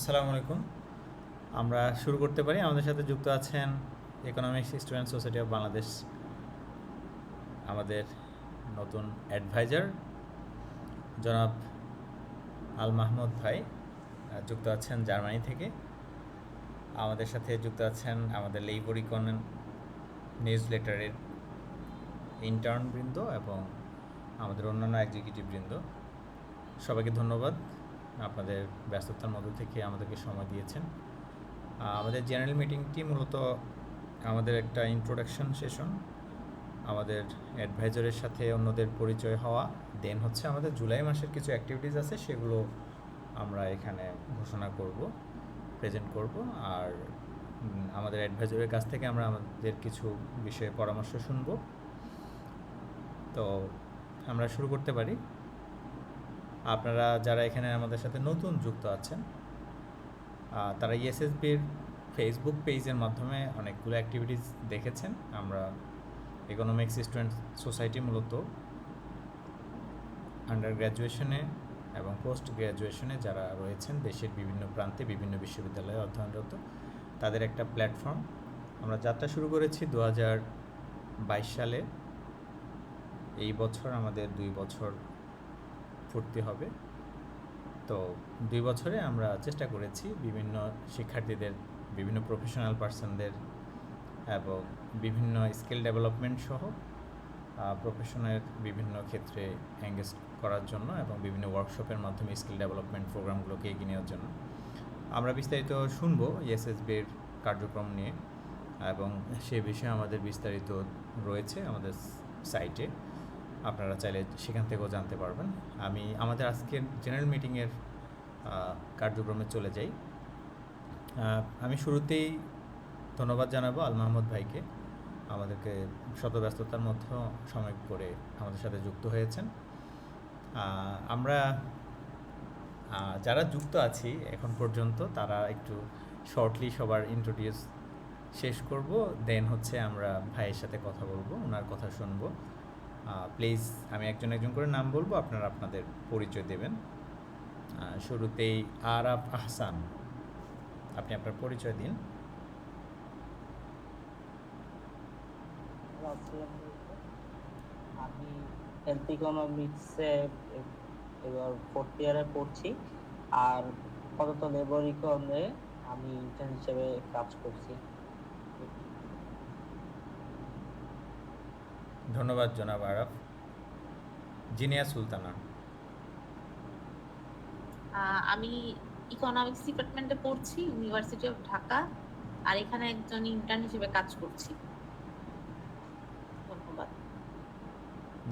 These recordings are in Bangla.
আসসালামু আলাইকুম। আমরা শুরু করতে পারি। আমাদের সাথে যুক্ত আছেন economics student society of Bangladesh, আমাদের নতুন অ্যাডভাইজার জনাব আল মাহমুদ ভাই। যুক্ত আছেন জার্মানি থেকে। আমাদের সাথে যুক্ত আছেন আমাদের লেইবর নিউজ লেটারের ইন্টার্ন বৃন্দ এবং আমাদের অন্যান্য এক্সিকিউটিভ বৃন্দ। সবাইকে ধন্যবাদ, আপনাদের ব্যস্ততার মধ্য থেকে আমাদেরকে সময় দিয়েছেন। আমাদের জেনারেল মিটিংটি মূলত আমাদের একটা ইন্ট্রোডাকশন সেশন, আমাদের অ্যাডভাইজারের সাথে অন্যদের পরিচয় হওয়া, দেন হচ্ছে আমাদের জুলাই মাসের কিছু অ্যাক্টিভিটিস আছে, সেগুলো আমরা এখানে ঘোষণা করব, প্রেজেন্ট করব। আর আমাদের অ্যাডভাইজারের কাছ থেকে আমরা আমাদের কিছু বিষয়ে পরামর্শ শুনব। তো আমরা শুরু করতে পারি। আপনারা যারা এখানে আমাদের সাথে নতুন যুক্ত আছেন, তারা ইএসএসবির ফেসবুক পেজের মাধ্যমে অনেকগুলো অ্যাক্টিভিটিস দেখেছেন। আমরা ইকোনমিক্স স্টুডেন্ট সোসাইটি মূলত আন্ডার গ্র্যাজুয়েশনে এবং পোস্ট গ্র্যাজুয়েশনে যারা রয়েছেন দেশের বিভিন্ন প্রান্তে বিভিন্ন বিশ্ববিদ্যালয়ে অধ্যয়নরত, তাদের একটা প্ল্যাটফর্ম। আমরা যাত্রা শুরু করেছি 2022 সালে। এই বছর আমাদের 2 বছর পূর্তি হবে। তো 2 বছরে আমরা চেষ্টা করেছি বিভিন্ন শিক্ষার্থীদের, বিভিন্ন প্রফেশনাল পার্সনদের এবং বিভিন্ন স্কিল ডেভেলপমেন্ট সহ প্রফেশনের বিভিন্ন ক্ষেত্রে এঙ্গেজ করার জন্য এবং বিভিন্ন ওয়ার্কশপের মাধ্যমে স্কিল ডেভেলপমেন্ট প্রোগ্রামগুলোকে এগিয়ে নেওয়ার জন্য। আমরা বিস্তারিত শুনবো ইএসএসবির কার্যক্রম নিয়ে, এবং সে বিষয়ে আমাদের বিস্তারিত রয়েছে আমাদের সাইটে, আপনারা চাইলে সেখান থেকেও জানতে পারবেন। আমি আমাদের আজকের জেনারেল মিটিংয়ের কার্যক্রমে চলে যাই। আমি শুরুতেই ধন্যবাদ জানাবো আল মাহমুদ ভাইকে, আমাদেরকে শত ব্যস্ততার মধ্যেও সময় করে আমাদের সাথে যুক্ত হয়েছেন। আমরা যারা যুক্ত আছি এখন পর্যন্ত, তারা একটু শর্টলি সবার ইন্ট্রোডিউস শেষ করব, দেন হচ্ছে আমরা ভাইয়ের সাথে কথা বলবো, ওনার কথা শুনবো। প্লিজ আমি একজন একজন করে নাম বলবো, আপনারা আপনাদের পরিচয় দেবেন। শুরুতেই আরাফ আহসান, আপনি আপনার পরিচয় দিন। আমি হেলথ ইকোনমিক্সে এবার 4th ইয়ারে পড়ছি, আর আপাতত লেবার ইকোনমে আমি ইন্টার্ন হিসেবে কাজ করছি। ধন্যবাদ জনাব আরাফ। জিনিয়া সুলতানা। আমি ইকোনমিক্স ডিপার্টমেন্টে পড়ছি, ইউনিভার্সিটি অফ ঢাকা, আর এখানে একজন ইন্টার্ন হিসেবে কাজ করছি। ধন্যবাদ।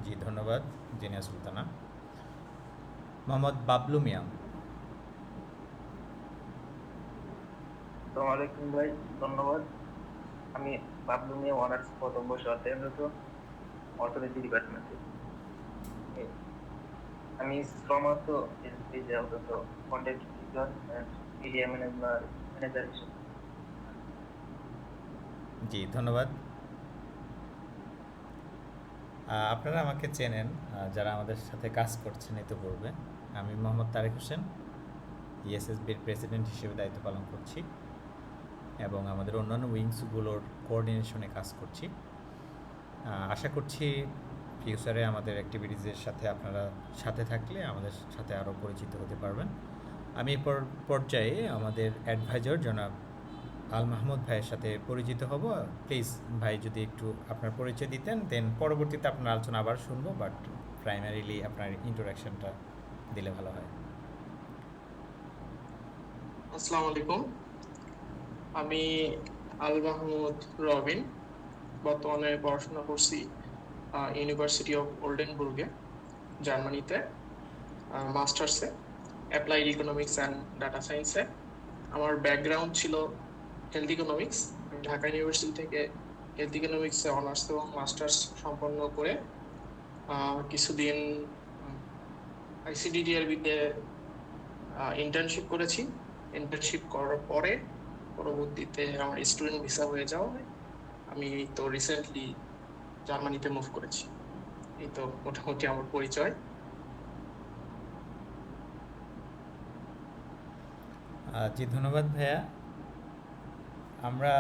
জি ধন্যবাদ জিনিয়া সুলতানা। মোহাম্মদ বাবলু মিয়া। আসসালামু আলাইকুম ভাই, ধন্যবাদ। আমি বাবলু মিয়া, অনার্স প্রথম বর্ষে অধ্যয়নরত, অর্থনীতি ডিপার্টমেন্টে। আমি শ্রমত এসবিতে অন্তত content creator and media manager হিসেবে। জি ধন্যবাদ। আপনারা আমাকে চেনেন, যারা আমাদের সাথে কাজ করছেন ইতিপূর্বে। আমি মোহাম্মদ তারেক হোসেন, ইএসএসবির প্রেসিডেন্ট হিসেবে দায়িত্ব পালন করছি এবং আমাদের অন্যান্য উইংসগুলোর কোঅর্ডিনেশনে কাজ করছি। আশা করছি ফিউচারে আমাদের অ্যাক্টিভিটিসের সাথে আপনারা সাথে থাকলে আমাদের সাথে আরও পরিচিত হতে পারবেন। আমি পর্যায়ে আমাদের অ্যাডভাইজার জনাব আল মাহমুদ ভাইয়ের সাথে পরিচিত হব। প্লিজ ভাই যদি একটু আপনার পরিচয় দিতেন, দেন পরবর্তীতে আপনার আলোচনা আবার শুনবো, বাট প্রাইমারিলি আপনার ইন্ট্রোডাকশনটা দিলে ভালো হয়। আসসালামু আলাইকুম। আমি আল মাহমুদ রবিন, বর্তমানে পড়াশোনা করছি ইউনিভার্সিটি অফ ওল্ডেনবুর্গে, জার্মানিতে, মাস্টার্সে অ্যাপ্লাইড ইকোনমিক্স অ্যান্ড ডাটা সায়েন্সে। আমার ব্যাকগ্রাউন্ড ছিল হেলথ ইকোনমিক্স। আমি ঢাকা ইউনিভার্সিটি থেকে হেলথ ইকোনমিক্সে অনার্স এবং মাস্টার্স সম্পন্ন করে কিছুদিন আইসিডিডিআরবিতে ইন্টার্নশিপ করেছি। ইন্টার্নশিপ করার পরে পরবর্তীতে আমার স্টুডেন্ট ভিসা হয়ে যাওয়ায় আমি তো রিসেন্টলি জার্মানিতে মুভ করেছি। এই তো মোটামুটি আমার পরিচয়। জি ধন্যবাদ ভাইয়া। আমরা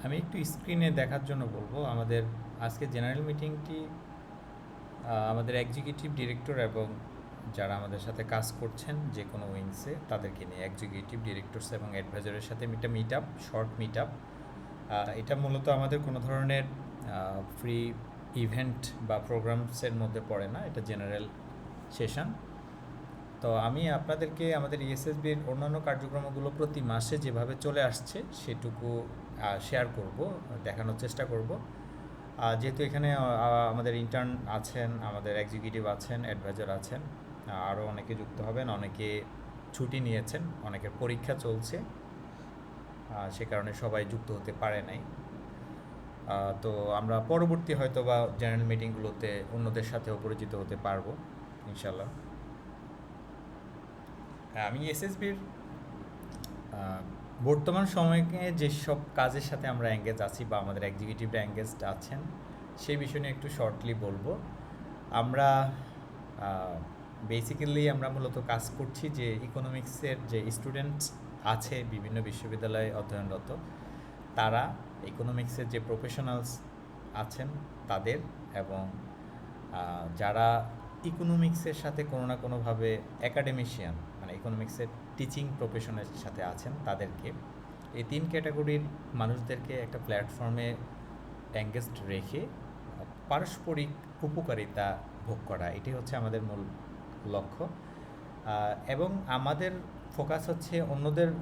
আমি একটু স্ক্রিনে দেখার জন্য বলবো আমাদের আজকে জেনারেল মিটিংটি আমাদের এক্সিকিউটিভ ডিরেক্টর এবং যারা আমাদের সাথে কাজ করছেন যে কোনো উইংসে তাদেরকে নিয়ে এক্সিকিউটিভ ডিরেক্টরস এবং অ্যাডভাইজারের সাথে একটা meet up, short meet up. এটা মূলত আমাদের কোনো ধরনের ফ্রি ইভেন্ট বা প্রোগ্রামসের মধ্যে পড়ে না, এটা জেনারেল সেশন। তো আমি আপনাদেরকে আমাদের ইএসএসবির অন্যান্য কার্যক্রমগুলো প্রতি মাসে যেভাবে চলে আসছে সেটুকু শেয়ার করব, দেখানোর চেষ্টা করব। যেহেতু এখানে আমাদের ইন্টার্ন আছেন, আমাদের এক্সিকিউটিভ আছেন, অ্যাডভাইজার আছেন, আরও অনেকে যুক্ত হবেন, অনেকে ছুটি নিয়েছেন, অনেকের পরীক্ষা চলছে, সে কারণে সবাই যুক্ত হতে পারে নাই। তো আমরা পরবর্তী হয়তো বা জেনারেল মিটিংগুলোতে অন্যদের সাথেও পরিচিত হতে পারবো ইনশাল্লাহ। আমি এসএসবির বর্তমান সময়ে যেসব কাজের সাথে আমরা এঙ্গেজ আছি বা আমাদের এক্সিকিউটিভরা এঙ্গেজড আছেন সেই বিষয় নিয়ে একটু শর্টলি বলবো। আমরা বেসিক্যালি আমরা মূলত কাজ করছি যে ইকোনমিক্সের যে স্টুডেন্টস আছে বিভিন্ন বিশ্ববিদ্যালয়ে অধ্যয়নরত, তারা ইকোনমিক্সের যে প্রফেশনালস আছেন তাদের এবং যারা ইকোনমিক্সের সাথে কোনো না কোনোভাবে একাডেমিশিয়ান মানে ইকোনমিক্সের টিচিং প্রফেশনের সাথে আছেন তাদেরকে, এই 3 ক্যাটাগরির মানুষদেরকে একটা প্ল্যাটফর্মে এঙ্গেজড রেখে পারস্পরিক উপকারিতা ভোগ করা, এটি হচ্ছে আমাদের মূল লক্ষ্য। এবং আমাদের ফোকাস হচ্ছে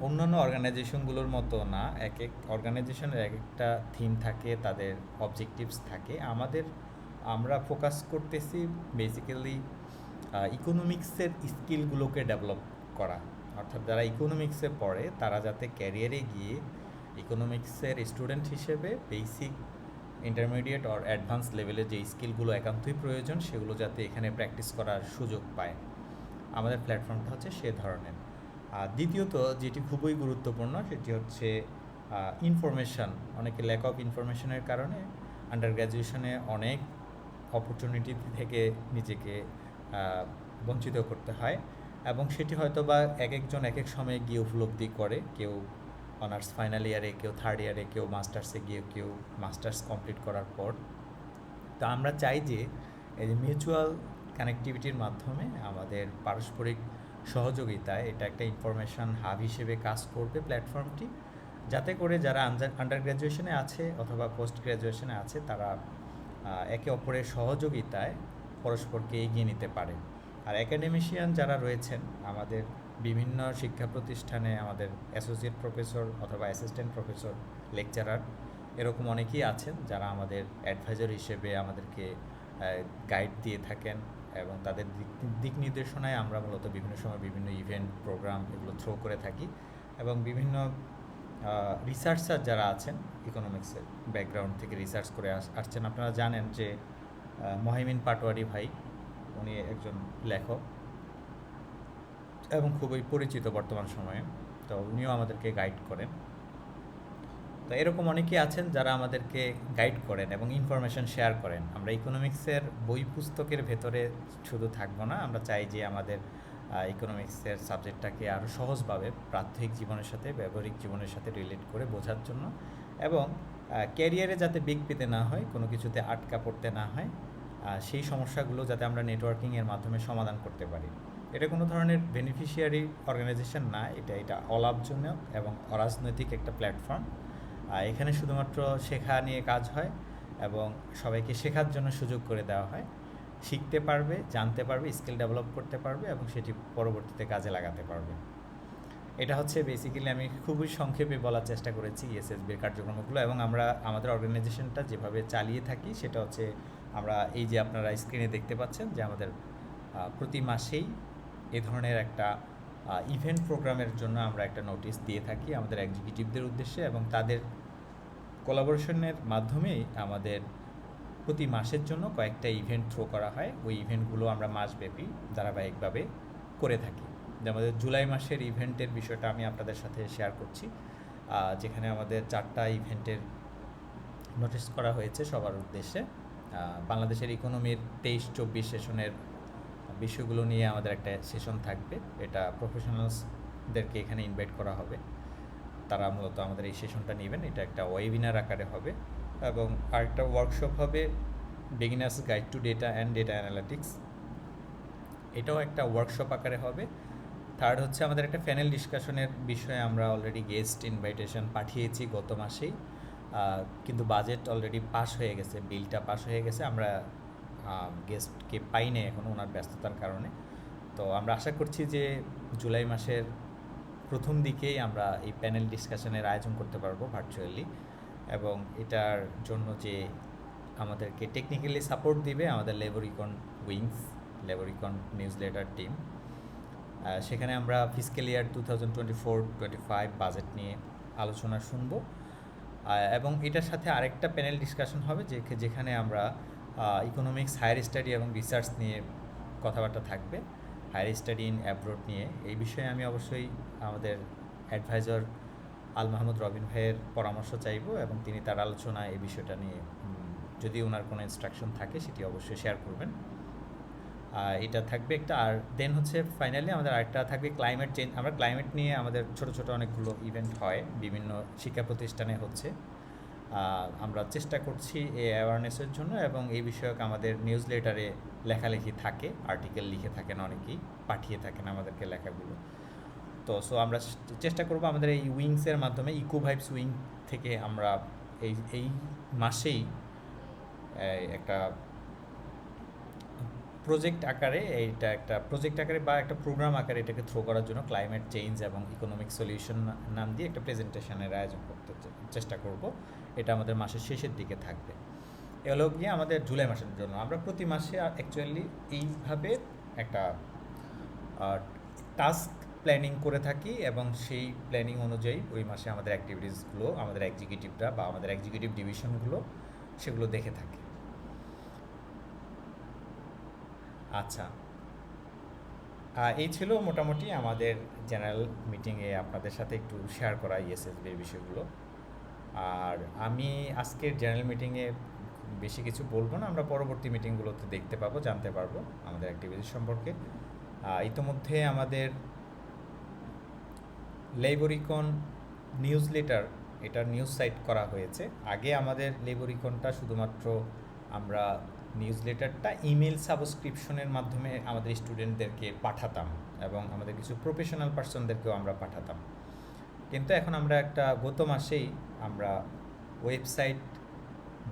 অন্যান্য অর্গানাইজেশনগুলোর মতো না, এক এক অর্গানাইজেশনের এক একটা থিম থাকে, তাদের অবজেক্টিভস থাকে। আমরা ফোকাস করতেছি বেসিক্যালি ইকোনমিক্সের স্কিলগুলোকে ডেভেলপ করা, অর্থাৎ যারা ইকোনমিক্সে পড়ে তারা যাতে ক্যারিয়ারে গিয়ে ইকোনমিক্সের স্টুডেন্ট হিসেবে বেসিক, ইন্টারমিডিয়েট অর অ্যাডভান্স লেভেলের যে স্কিলগুলো একান্তই প্রয়োজন সেগুলো যাতে এখানে প্র্যাকটিস করার সুযোগ পায়। আমাদের প্ল্যাটফর্মটা হচ্ছে সে ধরনের। দ্বিতীয়ত যেটি খুবই গুরুত্বপূর্ণ সেটি হচ্ছে ইনফরমেশান। অনেকে ল্যাক অফ ইনফরমেশনের কারণে আন্ডার গ্র্যাজুয়েশনে অনেক অপরচুনিটি থেকে নিজেকে বঞ্চিত করতে হয় এবং সেটি হয়তো বা এক একজন এক এক সময়ে গিয়ে উপলব্ধি করে, কেউ অনার্স ফাইনাল ইয়ারে, কেউ থার্ড ইয়ারে, কেউ মাস্টার্সে গিয়ে, কেউ মাস্টার্স কমপ্লিট করার পর। তো আমরা চাই যে এই যে মিউচুয়াল কানেক্টিভিটির মাধ্যমে আমাদের পারস্পরিক সহযোগিতায় এটা একটা ইনফরমেশান হাব হিসেবে কাজ করবে প্ল্যাটফর্মটি, যাতে করে যারা আন্ডার গ্র্যাজুয়েশনে আছে অথবা পোস্ট গ্র্যাজুয়েশনে আছে তারা একে অপরের সহযোগিতায় পরস্পরকে এগিয়ে নিতে পারে। আর একাডেমিশিয়ান যারা রয়েছেন আমাদের বিভিন্ন শিক্ষা প্রতিষ্ঠানে, আমাদের অ্যাসোসিয়েট প্রফেসর অথবা অ্যাসিস্ট্যান্ট প্রফেসর, লেকচারার এরকম অনেকেই আছেন যারা আমাদের অ্যাডভাইজার হিসেবে আমাদেরকে গাইড দিয়ে থাকেন এবং তাদের দিক নির্দেশনায় আমরা মূলত বিভিন্ন সময় বিভিন্ন ইভেন্ট, প্রোগ্রাম এগুলো থ্রো করে থাকি। এবং বিভিন্ন রিসার্চার যারা আছেন ইকোনমিক্সের ব্যাকগ্রাউন্ড থেকে রিসার্চ করে আসছেন, আপনারা জানেন যে মহিমিন পাটোয়ারি ভাই, উনি একজন লেখক এবং খুবই পরিচিত বর্তমান সময়ে, তো উনিও আমাদেরকে গাইড করেন। তো এরকম অনেকেই আছেন যারা আমাদেরকে গাইড করেন এবং ইনফরমেশান শেয়ার করেন। আমরা ইকোনমিক্সের বই পুস্তকের ভেতরে শুধু থাকবো না, আমরা চাই যে আমাদের ইকোনমিক্সের সাবজেক্টটাকে আরও সহজভাবে প্রাত্যহিক জীবনের সাথে, ব্যবহারিক জীবনের সাথে রিলেট করে বোঝার জন্য এবং ক্যারিয়ারে যাতে বেগ পেতে না হয়, কোনো কিছুতে আটকা পড়তে না হয়, সেই সমস্যাগুলো যাতে আমরা নেটওয়ার্কিংয়ের মাধ্যমে সমাধান করতে পারি। এটা কোনো ধরনের বেনিফিশিয়ারি অর্গানাইজেশন না, এটা অলাভজনক এবং অরাজনৈতিক একটা প্ল্যাটফর্ম। এখানে শুধুমাত্র শেখা নিয়ে কাজ হয় এবং সবাইকে শেখার জন্য সুযোগ করে দেওয়া হয়, শিখতে পারবে, জানতে পারবে, স্কিল ডেভেলপ করতে পারবে এবং সেটি পরবর্তীতে কাজে লাগাতে পারবে। এটা হচ্ছে বেসিক্যালি আমি খুবই সংক্ষেপে বলার চেষ্টা করেছি এসএসবির কার্যক্রমগুলো। এবং আমরা আমাদের অর্গানাইজেশনটা যেভাবে চালিয়ে থাকি সেটা হচ্ছে আমরা এই যে আপনারা স্ক্রিনে দেখতে পাচ্ছেন যে আমাদের প্রতি মাসেই এ ধরনের একটা ইভেন্ট প্রোগ্রামের জন্য আমরা একটা নোটিশ দিয়ে থাকি আমাদের এক্সিকিউটিভদের উদ্দেশ্যে এবং তাদের কোলাবোরেশনের মাধ্যমেই আমাদের প্রতি মাসের জন্য কয়েকটা ইভেন্ট থ্রো করা হয়। ওই ইভেন্টগুলো আমরা মাসব্যাপী ধারাবাহিকভাবে করে থাকি। আমাদের জুলাই মাসের ইভেন্টের বিষয়টা আমি আপনাদের সাথে শেয়ার করছি, যেখানে আমাদের 4টা ইভেন্টের নোটিস করা হয়েছে সবার উদ্দেশ্যে। বাংলাদেশের ইকোনমির 23-24 সেশনের বিষয়গুলো নিয়ে আমাদের একটা সেশন থাকবে। এটা প্রফেশনালসদেরকে এখানে ইনভাইট করা হবে, তারা মূলত আমাদের এই সেশনটা নেবেন। এটা একটা ওয়েবিনার আকারে হবে এবং আরেকটা ওয়ার্কশপ হবে beginners guide to data and data analytics, এটাও একটা ওয়ার্কশপ আকারে হবে। থার্ড হচ্ছে আমাদের একটা প্যানেল ডিসকাশনের বিষয়ে আমরা অলরেডি গেস্ট ইনভাইটেশন পাঠিয়েছি গত মাসেই, কিন্তু বাজেট অলরেডি পাস হয়ে গেছে, বিলটা পাস হয়ে গেছে, আমরা গেস্টকে পাই নাই এখন ওনার ব্যস্ততার কারণে। তো আমরা আশা করছি যে জুলাই মাসের প্রথম দিকেই আমরা এই প্যানেল ডিসকাশনের আয়োজন করতে পারবো ভার্চুয়ালি, এবং এটার জন্য যে আমাদেরকে টেকনিক্যালি সাপোর্ট দিবে আমাদের লেবরিকন উইংস, লেবরিকন নিউজলেটার টিম। সেখানে আমরা ফিসক্যাল ইয়ার 2024-25 বাজেট নিয়ে আলোচনা শুনব, এবং এটার সাথে আরেকটা প্যানেল ডিসকাশন হবে যেখানে আমরা ইকোনমিক্স, হায়ার স্টাডি এবং রিসার্চ নিয়ে কথাবার্তা থাকবে, হায়ার স্টাডি ইন অ্যাব্রোড নিয়ে। এই বিষয়ে আমি অবশ্যই আমাদের অ্যাডভাইজার আল মাহমুদ রবিন ভাইয়ের পরামর্শ চাইব, এবং তিনি তার আলোচনা এই বিষয়টা নিয়ে যদি ওনার কোনো ইনস্ট্রাকশন থাকে সেটি অবশ্যই শেয়ার করবেন। এটা থাকবে একটা। আর দেন হচ্ছে ফাইনালি আমাদের আরেকটা থাকবে ক্লাইমেট চেঞ্জ। আমরা ক্লাইমেট নিয়ে আমাদের ছোট ছোট অনেকগুলো ইভেন্ট হয় বিভিন্ন শিক্ষা প্রতিষ্ঠানে হচ্ছে, আমরা চেষ্টা করছি এই অ্যাওয়ারনেসের জন্য, এবং এই বিষয়ক আমাদের নিউজ লেটারে লেখালেখি থাকে, আর্টিকেল লিখে থাকেন অনেকেই, পাঠিয়ে থাকেন আমাদেরকে লেখাগুলো। তো আমরা চেষ্টা করব আমাদের এই উইংসের মাধ্যমে, ইকো ভাইবস উইং থেকে আমরা এই মাসেই একটা প্রজেক্ট আকারে, এইটা একটা প্রজেক্ট আকারে বা একটা প্রোগ্রাম আকারে এটাকে থ্রো করার জন্য ক্লাইমেট চেঞ্জ এবং ইকোনমিক সলিউশন নাম দিয়ে একটা প্রেজেন্টেশনের আয়োজন করতে চেষ্টা করব। এটা আমাদের মাসের শেষের দিকে থাকবে। এগুলো গিয়ে আমাদের জুলাই মাসের জন্য আমরা প্রতি মাসে অ্যাকচুয়ালি এইভাবে একটা টাস্ক প্ল্যানিং করে থাকি, এবং সেই প্ল্যানিং অনুযায়ী ওই মাসে আমাদের অ্যাক্টিভিটিসগুলো আমাদের এক্সিকিউটিভরা বা আমাদের এক্সিকিউটিভ ডিভিশনগুলো সেগুলো দেখে থাকে। আচ্ছা, এই ছিল মোটামুটি আমাদের জেনারেল মিটিংয়ে আপনাদের সাথে একটু শেয়ার করা ইএসএসবির বিষয়গুলো। আর আমি আজকের জেনারেল মিটিংয়ে বেশি কিছু বলবো না, আমরা পরবর্তী মিটিংগুলোতে দেখতে পাবো, জানতে পারবো আমাদের অ্যাক্টিভিটিস সম্পর্কে। ইতোমধ্যে আমাদের লেবরিকন নিউজ লেটার, এটার নিউজ সাইট করা হয়েছে। আগে আমাদের লেবরিকনটা শুধুমাত্র আমরা নিউজ লেটারটা ইমেল সাবস্ক্রিপশনের মাধ্যমে আমাদের স্টুডেন্টদেরকে পাঠাতাম, এবং আমাদের কিছু প্রফেশনাল পার্সনদেরকেও আমরা পাঠাতাম। কিন্তু এখন আমরা গত মাসেই আমরা ওয়েবসাইট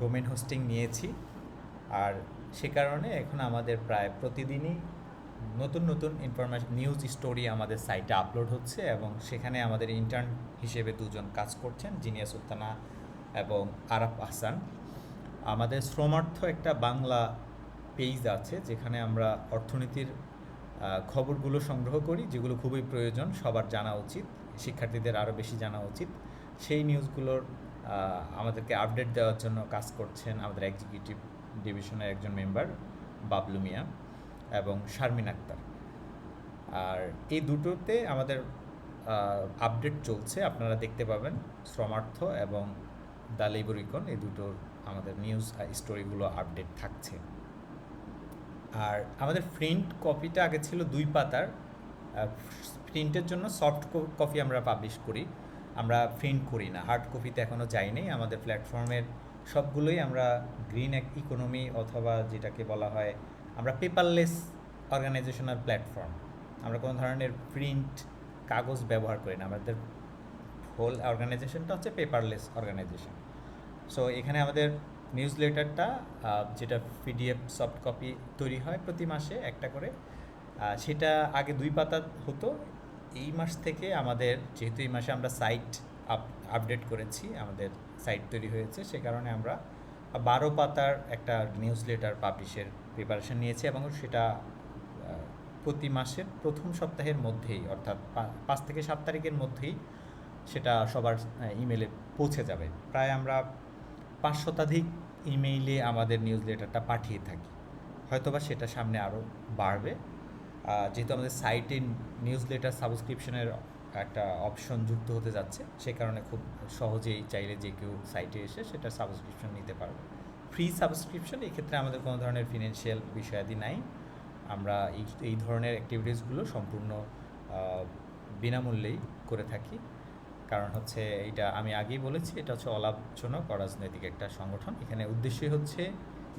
ডোমেন হোস্টিং নিয়েছি, আর সে কারণে এখন আমাদের প্রায় প্রতিদিনই নতুন নতুন ইনফরমেশন, নিউজ স্টোরি আমাদের সাইটে আপলোড হচ্ছে, এবং সেখানে আমাদের ইন্টার্ন হিসেবে দুজন কাজ করছেন, জিনিয়া সুলতানা এবং আরাফ আহসান। আমাদের শ্রমার্থ একটা বাংলা পেজ আছে যেখানে আমরা অর্থনীতির খবরগুলো সংগ্রহ করি, যেগুলো খুবই প্রয়োজন, সবার জানা উচিত, শিক্ষার্থীদের আরও বেশি জানা উচিত। সেই নিউজগুলোর আমাদেরকে আপডেট দেওয়ার জন্য কাজ করছেন আমাদের এক্সিকিউটিভ ডিভিশনের একজন মেম্বার বাবলু মিয়া এবং শারমিন আক্তার। আর এই দুটোতে আমাদের আপডেট চলছে, আপনারা দেখতে পাবেন শ্রমার্থ এবং দ্য লেবরিকন, এই দুটোর আমাদের নিউজ স্টোরিগুলো আপডেট থাকছে। আর আমাদের প্রিন্ট কপিটা আগে ছিল 2 পাতার, প্রিন্টের জন্য সফট কপি আমরা পাবলিশ করি, আমরা প্রিন্ট করি না, হার্ড কপিতে এখনও যায়নি। আমাদের প্ল্যাটফর্মের সবগুলোই আমরা গ্রিন ইকোনমি অথবা যেটাকে বলা হয় আমরা পেপারলেস অর্গানাইজেশনাল প্ল্যাটফর্ম, আমরা কোনো ধরনের প্রিন্ট কাগজ ব্যবহার করি না। আমাদের হোল অর্গানাইজেশনটা হচ্ছে পেপারলেস অর্গানাইজেশন। সো এখানে আমাদের নিউজ লেটারটা যেটা পিডিএফ সফট কপি তৈরি হয় প্রতি মাসে একটা করে, সেটা আগে 2 পাতা হতো। এই মাস থেকে আমাদের, যেহেতু এই মাসে আমরা সাইট আপডেট করেছি, আমাদের সাইট তৈরি হয়েছে, সে কারণে আমরা 12 পাতার একটা নিউজ লেটার পাবলিশের প্রিপারেশন নিয়েছি, এবং সেটা প্রতি মাসের প্রথম সপ্তাহের মধ্যেই, অর্থাৎ 5 থেকে 7 তারিখের মধ্যেই সেটা সবার ইমেলে পৌঁছে যাবে। প্রায় আমরা 5 শতাধিক ইমেইলে আমাদের নিউজ লেটারটা পাঠিয়ে থাকি, হয়তোবা সেটা সামনে আরও বাড়বে, যেহেতু আমাদের সাইটে নিউজ লেটার সাবস্ক্রিপশনের একটা অপশন যুক্ত হতে যাচ্ছে, সে কারণে খুব সহজেই চাইলে যে কেউ সাইটে এসে সেটা সাবস্ক্রিপশন নিতে পারবে। ফ্রি সাবস্ক্রিপশন, এক্ষেত্রে আমাদের কোনো ধরনের ফিনান্সিয়াল বিষয়াদি নাই, আমরা এই ধরনের অ্যাক্টিভিটিসগুলো সম্পূর্ণ বিনামূল্যেই করে থাকি। কারণ হচ্ছে এইটা আমি আগেই বলেছি, এটা হচ্ছে অলাভজনক অরাজনৈতিক একটা সংগঠন। এখানে উদ্দেশ্যই হচ্ছে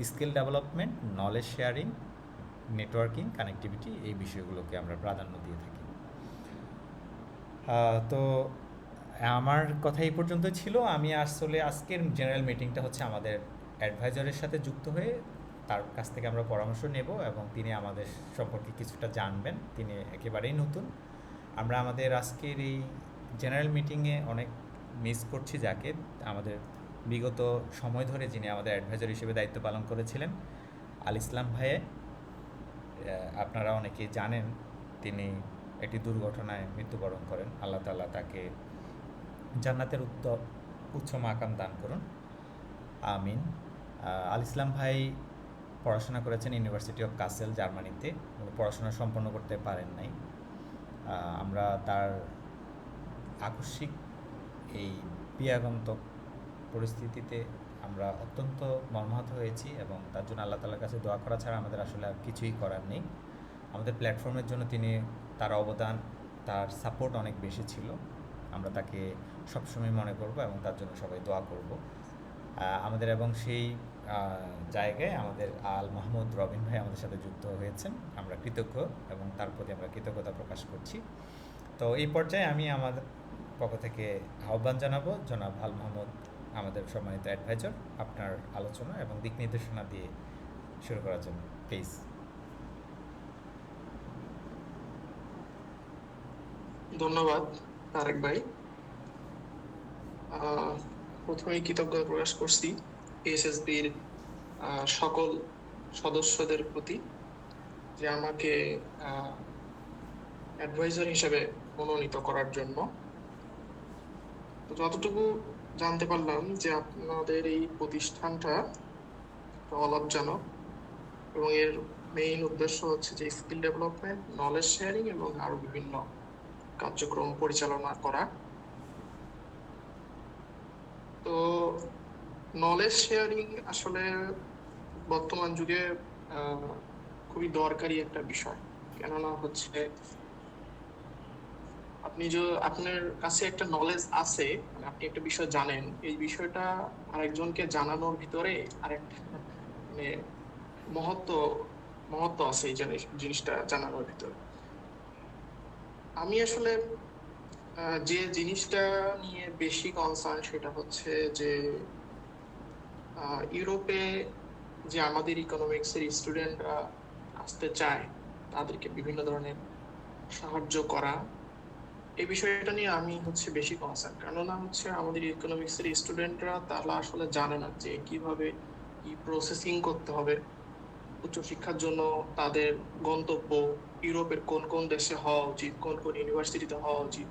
skill development, knowledge sharing, networking, connectivity, এই বিষয়গুলোকে আমরা প্রাধান্য দিয়ে থাকি। তো আমার কথা এই পর্যন্ত ছিল। আমি আসলে আজকের জেনারেল মিটিংটা হচ্ছে আমাদের অ্যাডভাইজারের সাথে যুক্ত হয়ে তার কাছ থেকে আমরা পরামর্শ নেব এবং তিনি আমাদের সম্পর্কে কিছুটা জানবেন। তিনি একেবারেই নতুন। আমরা আমাদের আজকের এই জেনারেল মিটিংয়ে অনেক মিস করছি যাকে, আমাদের বিগত সময় ধরে যিনি আমাদের অ্যাডভাইজার হিসেবে দায়িত্ব পালন করেছিলেন, আল ইসলাম ভাইয়ে। আপনারা অনেকেই জানেন তিনি একটি দুর্ঘটনায় মৃত্যুবরণ করেন। আল্লাহ তাআলা তাকে জান্নাতের উচ্চ মাকাম দান করুন, আমিন। আল ইসলাম ভাই পড়াশোনা করেছেন ইউনিভার্সিটি অফ কাসেল, জার্মানিতে। পড়াশোনা সম্পন্ন করতে পারেন নাই। আমরা তার আকস্মিক এই বিয়াগন্তক পরিস্থিতিতে আমরা অত্যন্ত মর্মাহত হয়েছি এবং তার জন্য আল্লাহ তাআলার কাছে দোয়া করা ছাড়া আমাদের আসলে আর কিছুই করার নেই। আমাদের প্ল্যাটফর্মের জন্য তার অবদান, তার সাপোর্ট অনেক বেশি ছিল। আমরা তাকে সবসময় মনে করব এবং তার জন্য সবাই দোয়া করব। আমাদের এবং সেই জায়গায় আমাদের আল মাহমুদ রবিন ভাই আমাদের সাথে যুক্ত হয়েছেন। আমরা কৃতজ্ঞ এবং তার প্রতি আমরা কৃতজ্ঞতা প্রকাশ করছি। তো এই পর্যায়ে আমি আমাদের পক্ষ থেকে আহ্বান জানাবো জনাব আল মাহমুদ, আমাদের সম্মানিত অ্যাডভাইজার, আপনার আলোচনা এবং দিক নির্দেশনা দিয়ে শুরু করার জন্য প্লিজ। ধন্যবাদ তারেক ভাই। প্রথমেই কৃতজ্ঞতা প্রকাশ করছি এসএসবির সকল সদস্যদের প্রতি যে আমাকে অ্যাডভাইজার হিসেবে মনোনীত করার জন্য। তো যতটুকু জানতে পারলাম যে আপনাদের এই প্রতিষ্ঠানটা অলাভজনক এবং এর মেইন উদ্দেশ্য হচ্ছে যে স্কিল ডেভেলপমেন্ট, নলেজ শেয়ারিং এবং আরো বিভিন্ন কার্যক্রম পরিচালনা করা। তো নলেজ শেয়ারিং আসলে বর্তমান যুগে খুবই দরকারি একটা বিষয়। কেননা হচ্ছে আপনার কাছে একটা নলেজ আছে, মানে আপনি একটা বিষয় জানেন, এই বিষয়টা আরেকজনকে জানানোর ভিতরে আরেকটা মানে মহত্ব আছে এই জিনিসটা জানানোর ভিতরে। আমি আসলে যে জিনিসটা নিয়ে বেশি কনসার্ন সেটা হচ্ছে যে ইউরোপে যে আমাদের ইকোনমিক্সের স্টুডেন্টরা আসতে চায় তাদেরকে বিভিন্ন ধরনের সাহায্য করা, এই বিষয়টা নিয়ে আমি হচ্ছে বেশি কনসার্ন। কেননা হচ্ছে আমাদের ইকোনমিক্সের স্টুডেন্টরা তারা আসলে জানে না যে কিভাবে কি প্রসেসিং করতে হবে উচ্চশিক্ষার জন্য। তাদের গন্তব্য ইউরোপের কোন কোন দেশে হওয়া উচিত, কোন কোন ইউনিভার্সিটিতে হওয়া উচিত,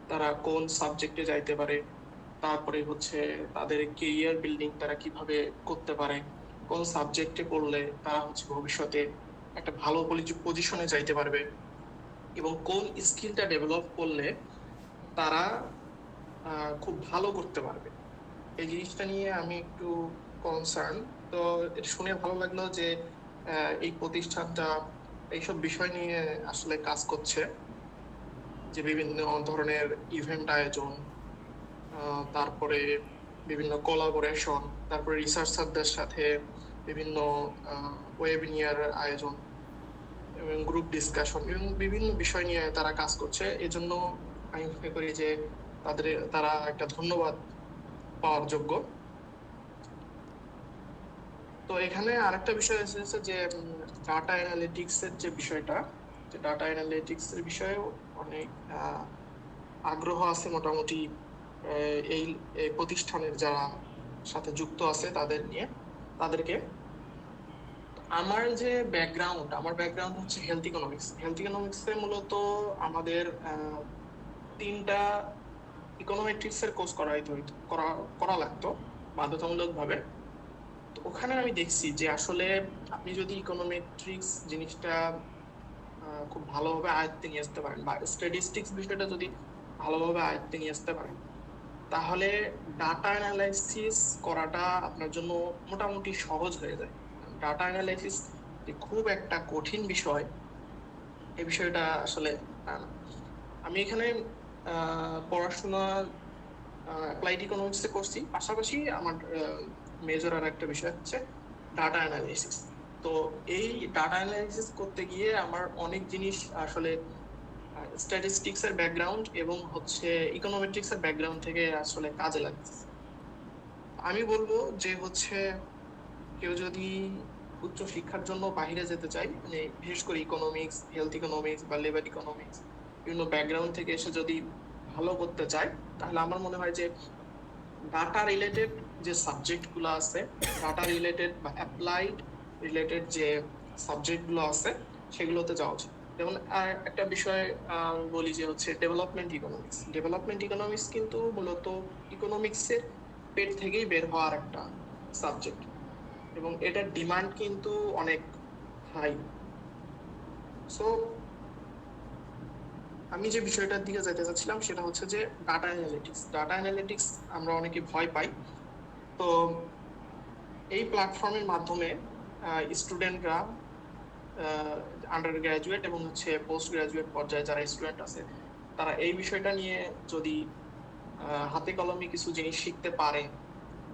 তারা কোন সাবজেক্টে যাইতে পারে, তারপরে হচ্ছে তাদের কেরিয়ার বিল্ডিং তারা কিভাবে করতে পারে, কোন সাবজেক্টে পড়লে তারা হচ্ছে ভবিষ্যতে একটা ভালো পজিশনে যাইতে পারবে এবং কোন স্কিলটা ডেভেলপ করলে তারা খুব ভালো করতে পারবে। এই জিনিসটা নিয়ে আমি একটু কনসার্ন। তো শুনে ভালো লাগলো যে এই প্রতিষ্ঠানটা এইসব বিষয় নিয়ে আসলে কাজ করছে, যে বিভিন্ন ধরনের ইভেন্ট আয়োজন, তারপরে বিভিন্ন কোলাবোরেশন, তারপরে রিসার্চারদের সাথে বিভিন্ন ওয়েবিনার আয়োজন এবং গ্রুপ ডিসকাশন এবং বিভিন্ন বিষয় নিয়ে তারা কাজ করছে। এজন্য আমি মনে করি যে তারা একটা ধন্যবাদ পাওয়ার যোগ্য। তো এখানে আরেকটা বিষয় এসেছে যে ডাটা অ্যানালিটিক্স এর যে বিষয়টা, যে ডাটা অ্যানালিটিক্স এর বিষয়ে অনেক আগ্রহ আছে মোটামুটি এই প্রতিষ্ঠানের যারা সাথে যুক্ত আছে তাদেরকে। আমার যে ব্যাকগ্রাউন্ড হচ্ছে হেলথ ইকোনমিক্স। হেলথ ইকোনমিক্সে মূলত আমাদের 3টা ইকোনোমেট্রিক্স এর কোর্স করা লাগতো বাধ্যতামূলকভাবে। তো ওখানে আমি দেখছি যে আসলে আপনি যদি ইকোনোমেট্রিক্স জিনিসটা খুব ভালোভাবে আয়ত্তে নিয়ে আসতে পারেন বা স্ট্যাটিস্টিক্স বিষয়টা যদি ভালোভাবে আয়ত্তে নিয়ে আসতে পারেন, তাহলে ডাটা অ্যানালাইসিস করাটা আপনার জন্য মোটামুটি সহজ হয়ে যায়। ডাটা অ্যানালাইসিস যে খুব একটা কঠিন বিষয়, এই বিষয়টা আসলে না। আমি এখানে পড়াশোনা অ্যাপ্লাইড ইকোনমিক্সে করছি, পাশাপাশি আমার মেজর আর একটা বিষয় হচ্ছে ডাটা অ্যানালিসিস। তো এই ডাটা অ্যানালিসিস করতে গিয়ে আমার অনেক জিনিস আসলে স্ট্যাটিস্টিক্স এর ব্যাকগ্রাউন্ড এবং হচ্ছে ইকোনোমেট্রিক্স এর ব্যাকগ্রাউন্ড থেকে আসলে কাজে লাগছে। আমি বলবো যে হচ্ছে কেউ যদি উচ্চ শিক্ষার জন্য বাইরে যেতে চায়, মানে বিশেষ করে ইকোনমিক্স, হেলথ ইকোনমিক্স বা লেবার ইকোনমিক্স, বিভিন্ন ব্যাকগ্রাউন্ড থেকে এসে যদি ভালো করতে চায়, তাহলে আমার মনে হয় যে ডাটা রিলেটেড যে সাবজেক্টগুলো আছে, ডাটা রিলেটেড বা অ্যাপ্লাইড রিলেটেড যে সাবজেক্টগুলো আছে, সেগুলোতে যাওয়া উচিত। যেমন আর একটা বিষয় বলি যে হচ্ছে ডেভেলপমেন্ট ইকোনমিক্স। ডেভেলপমেন্ট ইকোনমিক্স কিন্তু মূলত ইকোনমিক্সের পেট থেকেই বের হওয়ার একটা সাবজেক্ট, এবং এটার ডিমান্ড কিন্তু অনেক হাই। সো আমি যে বিষয়টার দিকে যেতে চাচ্ছিলাম সেটা হচ্ছে যে ডাটা অ্যানালিটিক্স। ডাটা অ্যানালিটিক্স আমরা অনেকে ভয় পাই। তো এই প্ল্যাটফর্মের মাধ্যমে স্টুডেন্টরা আন্ডার গ্রাজুয়েট এবং হচ্ছে পোস্ট গ্রাজুয়েট পর্যায়ে যারা স্টুডেন্ট আছে, তারা এই বিষয়টা নিয়ে যদি হাতে কলমে কিছু জিনিস শিখতে পারে,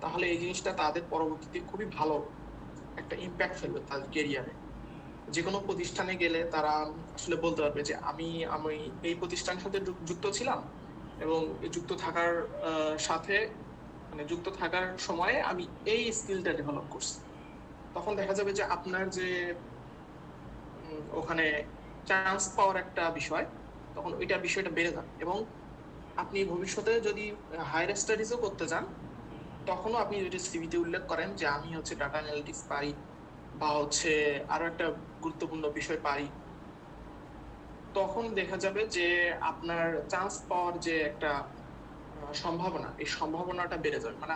তাহলে এই জিনিসটা তাদের পরবর্তীতে খুবই ভালো একটা ইম্প্যাক্ট ফেলবে তাদের কেরিয়ারে। যে কোনো প্রতিষ্ঠানে গেলে তারা আসলে বলতে পারবে যে আমি আমি এই প্রতিষ্ঠানের সাথে যুক্ত ছিলাম, এবং যুক্ত থাকার সাথে মানে যুক্ত থাকার সময়ে আমি এই স্কিলটা ডেভেলপ করছি। তখন দেখা যাবে যে আপনার যে ওখানে চান্স পাওয়ার একটা বিষয়, তখন ওইটা বিষয়টা বেড়ে যাবে। এবং আপনি ভবিষ্যতে যদি হায়ার স্টাডিজও করতে চান, তখনও আপনি যদি সিভিতে উল্লেখ করেন যে আমি হচ্ছে ডাটা অ্যানালিটিক্স পারি বা হচ্ছে আরো একটা গুরুত্বপূর্ণ বিষয় পারি, তখন দেখা যাবে যে আপনার চান্স পাওয়ার যে একটা সম্ভাবনা, এই সম্ভাবনাটা বেড়ে যাবে। মানে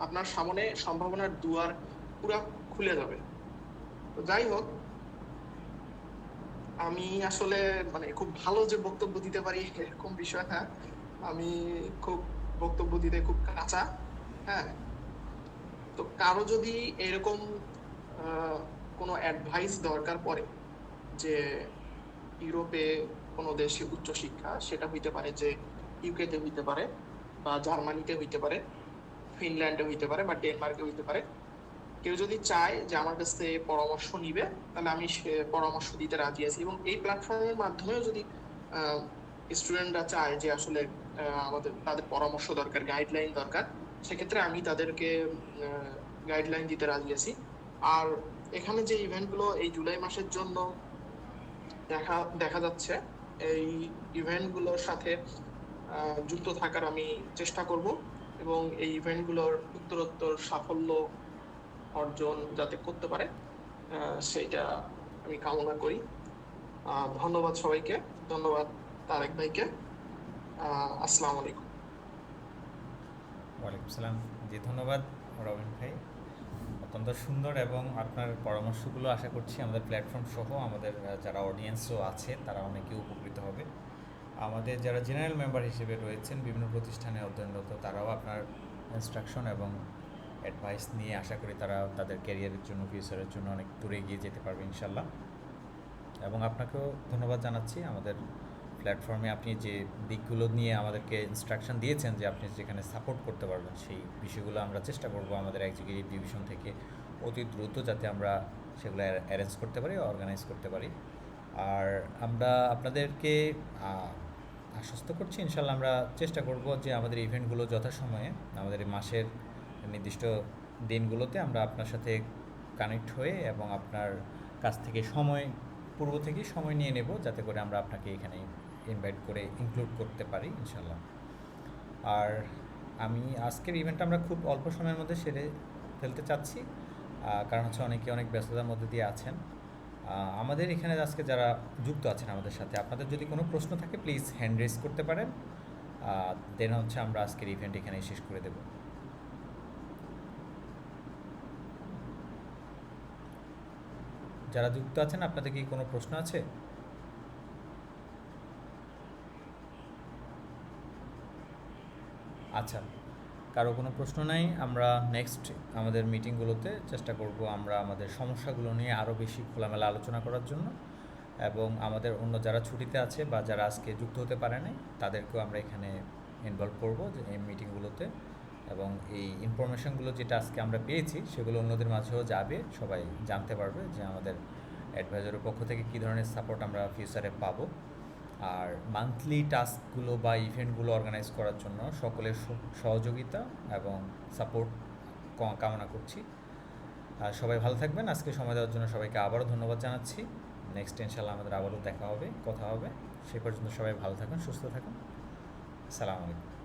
আপনার সামনে সম্ভাবনার দুয়ার পুরা খুলে যাবে। তো যাই হোক, আমি আসলে মানে খুব ভালো যে বক্তব্য দিতে পারি এরকম বিষয় না। আমি খুব বক্তব্য দিতে খুব কাঁচা। হ্যাঁ, তো কারো যদি এরকম কোনো অ্যাডভাইস দরকার পড়ে যে ইউরোপে কোনো দেশে উচ্চশিক্ষা, সেটা হইতে পারে যে ইউকেতে হইতে পারে বা জার্মানিতে হইতে পারে, ফিনল্যান্ডে হইতে পারে বা ডেনমার্কে হইতে পারে, কেউ যদি চায় যে আমার কাছ থেকে পরামর্শ নিবে, তাহলে আমি সে পরামর্শ দিতে রাজি আছি। এবং এই প্ল্যাটফর্মের মাধ্যমেও যদি স্টুডেন্টরা চায় যে আসলে আমাদের তাদের পরামর্শ দরকার, গাইডলাইন দরকার, সেক্ষেত্রে আমি তাদেরকে গাইডলাইন দিতে রাজি আছি। আর এখানে যে ইভেন্টগুলো এই জুলাই মাসের জন্য দেখা যাচ্ছে, এই ইভেন্টগুলোর সাথে যুক্ত থাকার আমি চেষ্টা করব, এবং এই ইভেন্টগুলোর উত্তরোত্তর সাফল্য অর্জন যাতে করতে পারে সেইটা আমি কামনা করি। ধন্যবাদ সবাইকে, ধন্যবাদ তারেক ভাইকে। আসসালামু আলাইকুম। ওয়ালাইকুম সালাম। জি, ধন্যবাদ রবিন ভাই, অত্যন্ত সুন্দর, এবং আপনার পরামর্শগুলো আশা করছি আমাদের প্ল্যাটফর্ম সহ আমাদের যারা অডিয়েন্সও আছে তারা অনেকে উপকৃত হবে। আমাদের যারা জেনারেল মেম্বার হিসেবে রয়েছেন বিভিন্ন প্রতিষ্ঠানে অধ্যয়নরত, তারাও আপনার ইনস্ট্রাকশন এবং অ্যাডভাইস নিয়ে আশা করি তারা তাদের ক্যারিয়ারের জন্য, ফিউচারের জন্য অনেক দূরে এগিয়ে যেতে পারবে ইনশাল্লাহ। এবং আপনাকেও ধন্যবাদ জানাচ্ছি আমাদের প্ল্যাটফর্মে আপনি যে দিকগুলো নিয়ে আমাদেরকে ইনস্ট্রাকশন দিয়েছেন যে আপনি যেখানে সাপোর্ট করতে পারবেন, সেই বিষয়গুলো আমরা চেষ্টা করব আমাদের এক্সিকিউটিভ ডিভিশন থেকে অতি দ্রুত যাতে আমরা সেগুলো অ্যারেঞ্জ করতে পারি, অর্গানাইজ করতে পারি। আর আমরা আপনাদেরকে আশ্বস্ত করছি ইনশাল্লাহ আমরা চেষ্টা করব যে আমাদের ইভেন্টগুলো যথাসময়ে আমাদের এই মাসের নির্দিষ্ট দিনগুলোতে আমরা আপনার সাথে কানেক্ট হয়ে এবং আপনার কাছ থেকে পূর্ব থেকেই সময় নিয়ে নেব, যাতে করে আমরা আপনাকে এখানে ইনভাইট করে ইনক্লুড করতে পারি ইনশাল্লাহ। আর আমি আজকের ইভেন্টটা আমরা খুব অল্প সময়ের মধ্যে সেরে ফেলতে চাচ্ছি, কারণ হচ্ছে অনেকে অনেক ব্যস্ততার মধ্যে দিয়ে আছেন। আমাদের এখানে আজকে যারা যুক্ত আছেন আমাদের সাথে, আপনাদের যদি কোনো প্রশ্ন থাকে প্লিজ হ্যান্ড রেজ করতে পারেন, দেন হচ্ছে আমরা আজকের ইভেন্ট এখানেই শেষ করে দেব। যারা যুক্ত আছেন আপনাদের কি কোনো প্রশ্ন আছে? আচ্ছা, কারো কোনো প্রশ্ন নাই, আমরা নেক্সট আমাদের মিটিংগুলোতে চেষ্টা করব আমরা আমাদের সমস্যাগুলো নিয়ে আরও বেশি খোলামেলা আলোচনা করার জন্য, এবং আমাদের অন্য যারা ছুটিতে আছে বা যারা আজকে যুক্ত হতে পারে নাই তাদেরকেও আমরা এখানে ইনভলভ করব যে এই মিটিংগুলোতে, এবং এই ইনফরমেশনগুলো যেটা আজকে আমরা পেয়েছি সেগুলো অন্যদের মাঝেও যাবে, সবাই জানতে পারবে যে আমাদের অ্যাডভাইজারের পক্ষ থেকে কী ধরনের সাপোর্ট আমরা ফিউচারে পাবো। আর মান্থলি টাস্কগুলো বা ইভেন্টগুলো অর্গানাইজ করার জন্য সকলের সহযোগিতা এবং সাপোর্ট কামনা করছি। আর সবাই ভালো থাকবেন। আজকে সময় দেওয়ার জন্য সবাইকে আবারও ধন্যবাদ জানাচ্ছি। নেক্সট ইনশাল্লাহ আমাদের আবারও দেখা হবে, কথা হবে। সেই পর্যন্ত সবাই ভালো থাকুন, সুস্থ থাকুন। আসসালামু আলাইকুম।